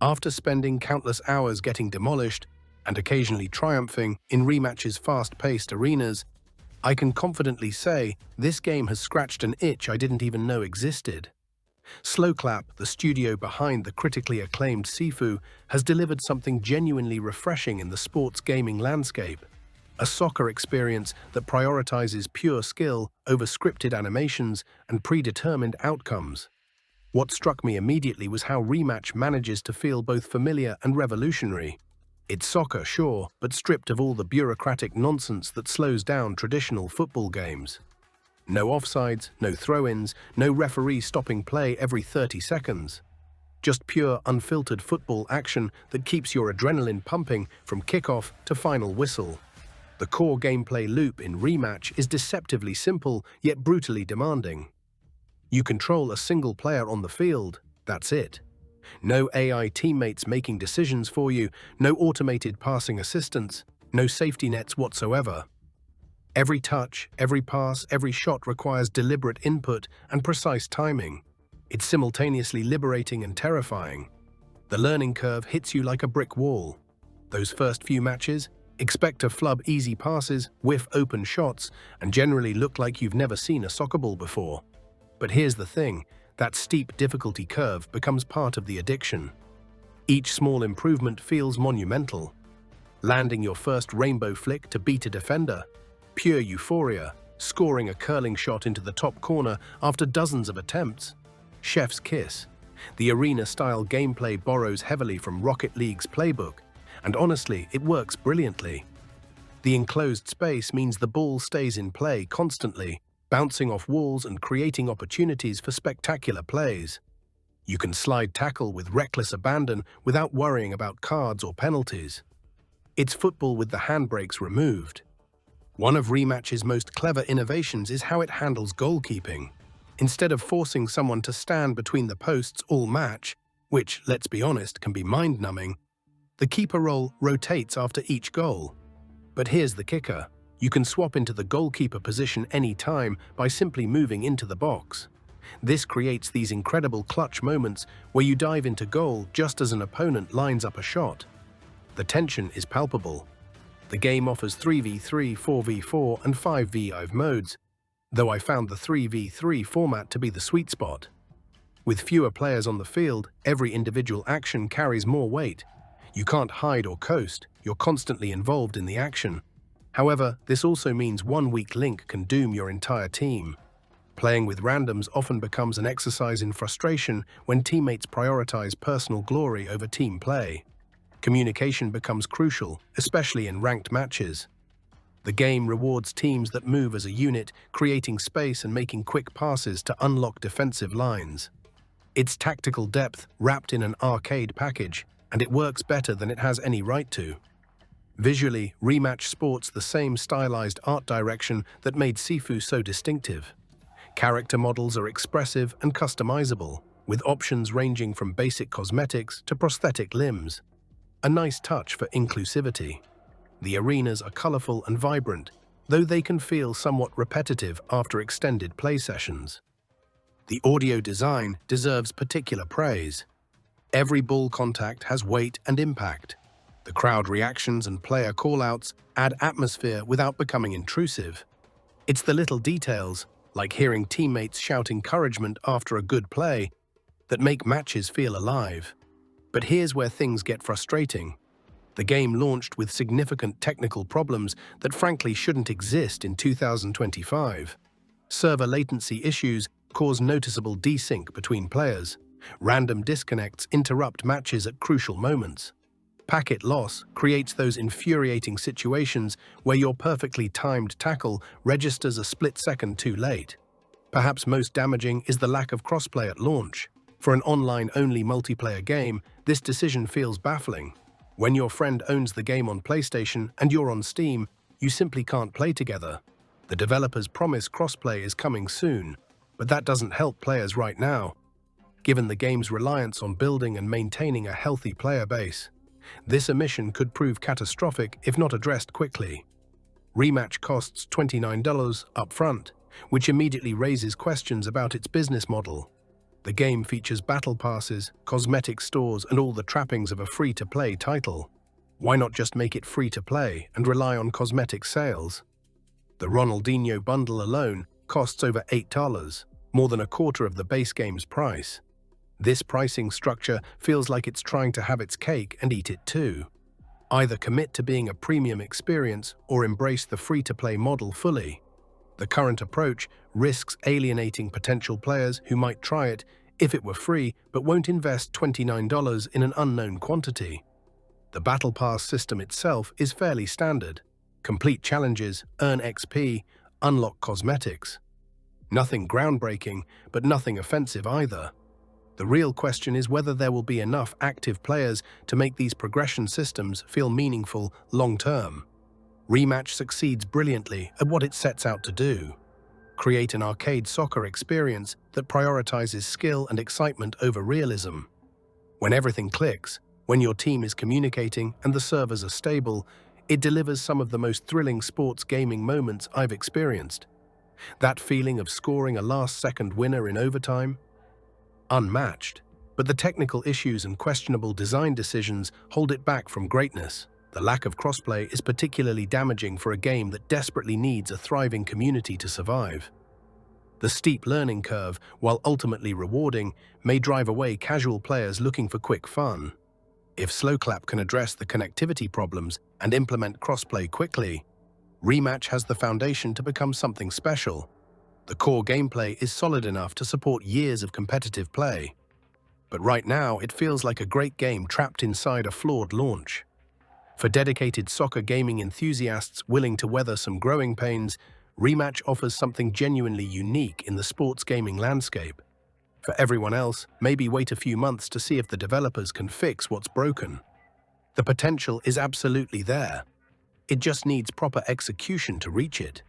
After spending countless hours getting demolished and occasionally triumphing in Rematch's fast-paced arenas, I can confidently say this game has scratched an itch I didn't even know existed. Slowclap, the studio behind the critically acclaimed Sifu, has delivered something genuinely refreshing in the sports gaming landscape. A soccer experience that prioritizes pure skill over scripted animations and predetermined outcomes. What struck me immediately was how Rematch manages to feel both familiar and revolutionary. It's soccer, sure, but stripped of all the bureaucratic nonsense that slows down traditional football games. No offsides, no throw-ins, no referee stopping play every 30 seconds. Just pure, unfiltered football action that keeps your adrenaline pumping from kickoff to final whistle. The core gameplay loop in Rematch is deceptively simple, yet brutally demanding. You control a single player on the field, that's it. No AI teammates making decisions for you, no automated passing assistance, no safety nets whatsoever. Every touch, every pass, every shot requires deliberate input and precise timing. It's simultaneously liberating and terrifying. The learning curve hits you like a brick wall. Those first few matches, expect to flub easy passes, whiff open shots, and generally look like you've never seen a soccer ball before. But here's the thing, that steep difficulty curve becomes part of the addiction. Each small improvement feels monumental. Landing your first rainbow flick to beat a defender, pure euphoria, scoring a curling shot into the top corner after dozens of attempts. Chef's kiss. The arena-style gameplay borrows heavily from Rocket League's playbook, and honestly, it works brilliantly. The enclosed space means the ball stays in play constantly, bouncing off walls and creating opportunities for spectacular plays. You can slide tackle with reckless abandon without worrying about cards or penalties. It's football with the handbrakes removed. One of Rematch's most clever innovations is how it handles goalkeeping. Instead of forcing someone to stand between the posts all match, which, let's be honest, can be mind-numbing, the keeper role rotates after each goal. But here's the kicker. You can swap into the goalkeeper position any time by simply moving into the box. This creates these incredible clutch moments where you dive into goal just as an opponent lines up a shot. The tension is palpable. The game offers 3v3, 4v4, and 5v5 modes, though I found the 3v3 format to be the sweet spot. With fewer players on the field, every individual action carries more weight. You can't hide or coast, you're constantly involved in the action. However, this also means one weak link can doom your entire team. Playing with randoms often becomes an exercise in frustration when teammates prioritize personal glory over team play. Communication becomes crucial, especially in ranked matches. The game rewards teams that move as a unit, creating space and making quick passes to unlock defensive lines. It's tactical depth wrapped in an arcade package, and it works better than it has any right to. Visually, Rematch sports the same stylized art direction that made Sifu so distinctive. Character models are expressive and customizable, with options ranging from basic cosmetics to prosthetic limbs. A nice touch for inclusivity. The arenas are colorful and vibrant, though they can feel somewhat repetitive after extended play sessions. The audio design deserves particular praise. Every ball contact has weight and impact. The crowd reactions and player callouts add atmosphere without becoming intrusive. It's the little details, like hearing teammates shout encouragement after a good play, that make matches feel alive. But here's where things get frustrating. The game launched with significant technical problems that frankly shouldn't exist in 2025. Server latency issues cause noticeable desync between players. Random disconnects interrupt matches at crucial moments. Packet loss creates those infuriating situations where your perfectly timed tackle registers a split second too late. Perhaps most damaging is the lack of crossplay at launch. For an online-only multiplayer game, this decision feels baffling. When your friend owns the game on PlayStation and you're on Steam, you simply can't play together. The developers promise crossplay is coming soon, but that doesn't help players right now, given the game's reliance on building and maintaining a healthy player base. This omission could prove catastrophic if not addressed quickly. Rematch costs $29 upfront, which immediately raises questions about its business model. The game features battle passes, cosmetic stores, and all the trappings of a free-to-play title. Why not just make it free-to-play and rely on cosmetic sales? The Ronaldinho bundle alone costs over $8, more than a quarter of the base game's price. This pricing structure feels like it's trying to have its cake and eat it too. Either commit to being a premium experience or embrace the free-to-play model fully. The current approach risks alienating potential players who might try it if it were free but won't invest $29 in an unknown quantity. The Battle Pass system itself is fairly standard. Complete challenges, earn XP, unlock cosmetics. Nothing groundbreaking, but nothing offensive either. The real question is whether there will be enough active players to make these progression systems feel meaningful long-term. Rematch succeeds brilliantly at what it sets out to do: create an arcade soccer experience that prioritizes skill and excitement over realism. When everything clicks, when your team is communicating and the servers are stable, it delivers some of the most thrilling sports gaming moments I've experienced. That feeling of scoring a last-second winner in overtime? Unmatched. But the technical issues and questionable design decisions hold it back from greatness. The lack of crossplay is particularly damaging for a game that desperately needs a thriving community to survive. The steep learning curve, while ultimately rewarding, may drive away casual players looking for quick fun. If Slowclap can address the connectivity problems and implement crossplay quickly, Rematch has the foundation to become something special. The core gameplay is solid enough to support years of competitive play. But right now, it feels like a great game trapped inside a flawed launch. For dedicated soccer gaming enthusiasts willing to weather some growing pains, Rematch offers something genuinely unique in the sports gaming landscape. For everyone else, maybe wait a few months to see if the developers can fix what's broken. The potential is absolutely there. It just needs proper execution to reach it.